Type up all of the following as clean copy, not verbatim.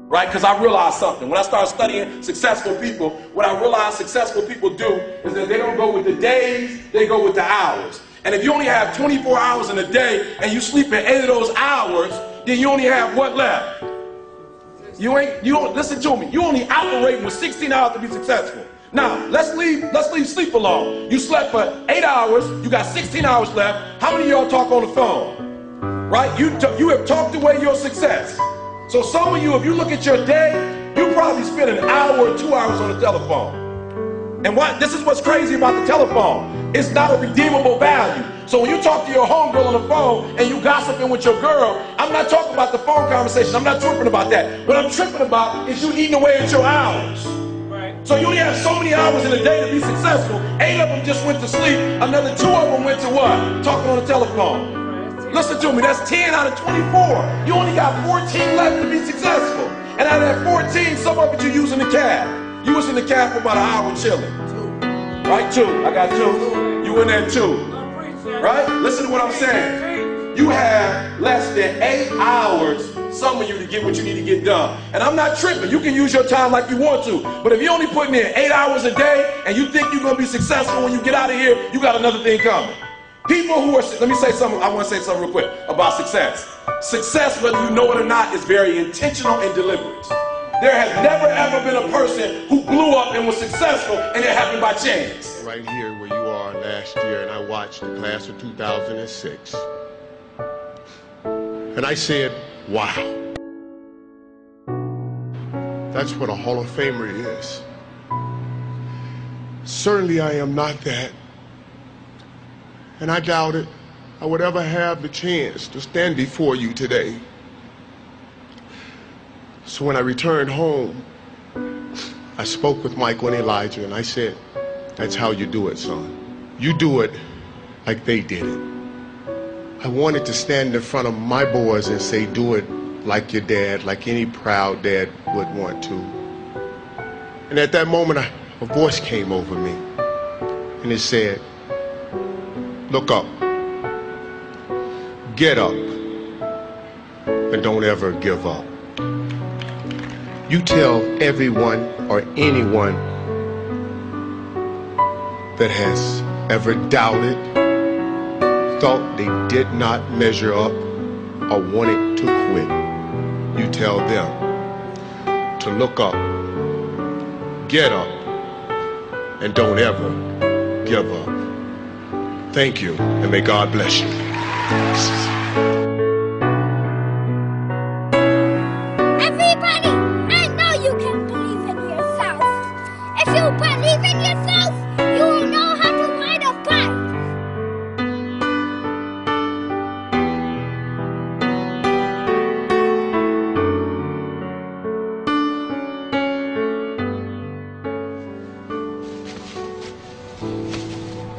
right? Because I realized something. When I started studying successful people, what I realized successful people do is that they don't go with the days, they go with the hours. And if you only have 24 hours in a day and you sleep in 8 of those hours, then you only have what left? Listen to me. You only operate with 16 hours to be successful. Now, let's leave sleep alone. You slept for 8 hours, you got 16 hours left. How many of y'all talk on the phone? Right? You have talked away your success. So some of you, if you look at your day, you probably spend an hour or 2 hours on the telephone. And this is what's crazy about the telephone. It's not a redeemable value. So when you talk to your homegirl on the phone and you gossiping with your girl, I'm not talking about the phone conversation. I'm not tripping about that. What I'm tripping about is you eating away at your hours. So you only have so many hours in a day to be successful. 8 of them just went to sleep. Another 2 of them went to what? Talking on the telephone. Listen to me, that's 10 out of 24. You only got 14 left to be successful. And out of that 14, some of it you use in the cab. You was in the cab for about an hour chilling. Right, 2. I got 2. You in there 2. Right? Listen to what I'm saying. You have less than 8 hours, some of you, to get what you need to get done. And I'm not tripping. You can use your time like you want to. But if you're only putting in 8 hours a day and you think you're going to be successful when you get out of here, you got another thing coming. People who are, let me say something, I want to say something real quick about success. Success, whether you know it or not, is very intentional and deliberate. There has never ever been a person who blew up and was successful and it happened by chance. Right here where you are last year, and I watched the class of 2006. And I said, wow. That's what a Hall of Famer is. Certainly I am not that. And I doubted I would ever have the chance to stand before you today. So when I returned home, I spoke with Michael and Elijah, and I said, that's how you do it, son. You do it like they did it. I wanted to stand in front of my boys and say, do it like your dad, like any proud dad would want to. And at that moment, a voice came over me, and it said, look up, get up, and don't ever give up. You tell everyone or anyone that has ever doubted, thought they did not measure up, or wanted to quit, you tell them to look up, get up, and don't ever give up. Thank you, and may God bless you. Everybody, I know you can believe in yourself. If you believe in yourself, you will know how to ride a bike.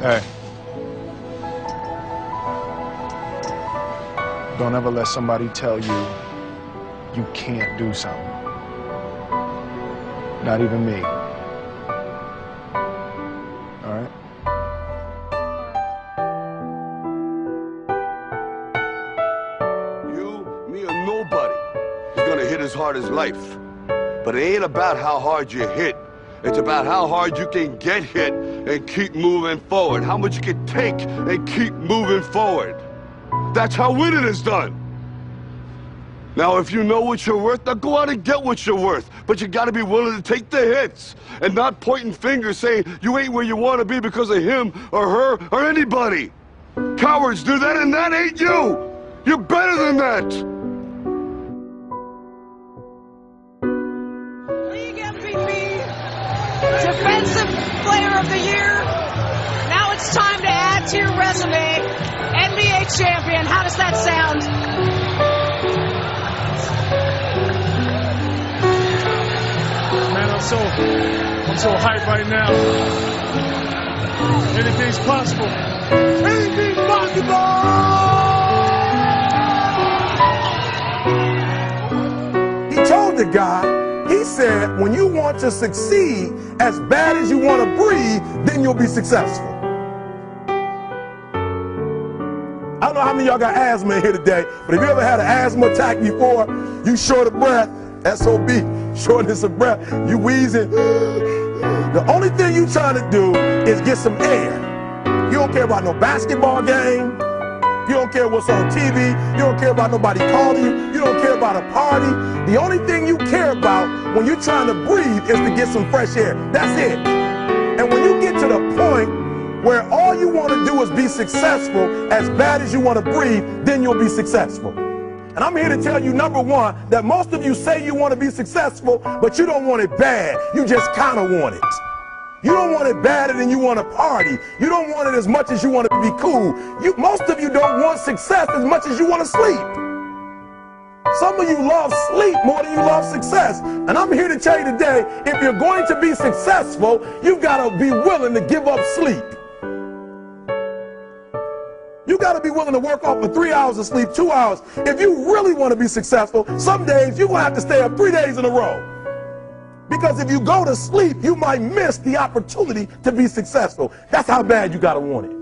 Hey. Don't ever let somebody tell you you can't do something. Not even me. All right? You, me, or nobody is gonna hit as hard as life. But it ain't about how hard you hit. It's about how hard you can get hit and keep moving forward. How much you can take and keep moving forward. That's how winning is done. Now, if you know what you're worth, now go out and get what you're worth. But you gotta be willing to take the hits and not pointing fingers saying you ain't where you wanna be because of him or her or anybody. Cowards do that, and that ain't you. You're better than that. League MVP, Defensive Player of the Year. Now it's time to add to your resume. NBA champion. How does that sound? Man, I'm so hyped right now. Anything's possible. Anything's possible! He told the guy, he said, when you want to succeed as bad as you want to breathe, then you'll be successful. I don't know how many of y'all got asthma in here today, but if you ever had an asthma attack before, you short of breath, SOB, shortness of breath, you wheezing. The only thing you trying to do is get some air. You don't care about no basketball game. You don't care what's on TV. You don't care about nobody calling you. You don't care about a party. The only thing you care about when you're trying to breathe is to get some fresh air. That's it. And when you get to the point where all you want to do is be successful as bad as you want to breathe, then you'll be successful. And I'm here to tell you, number one, that most of you say you want to be successful, but you don't want it bad. You just kind of want it. You don't want it badder than you want to party. You don't want it as much as you want to be cool. Most of you don't want success as much as you want to sleep. Some of you love sleep more than you love success. And I'm here to tell you today, if you're going to be successful, you've got to be willing to give up sleep. You got to be willing to work off for 3 hours of sleep, 2 hours. If you really want to be successful, some days you're going to have to stay up 3 days in a row. Because if you go to sleep, you might miss the opportunity to be successful. That's how bad you got to want it.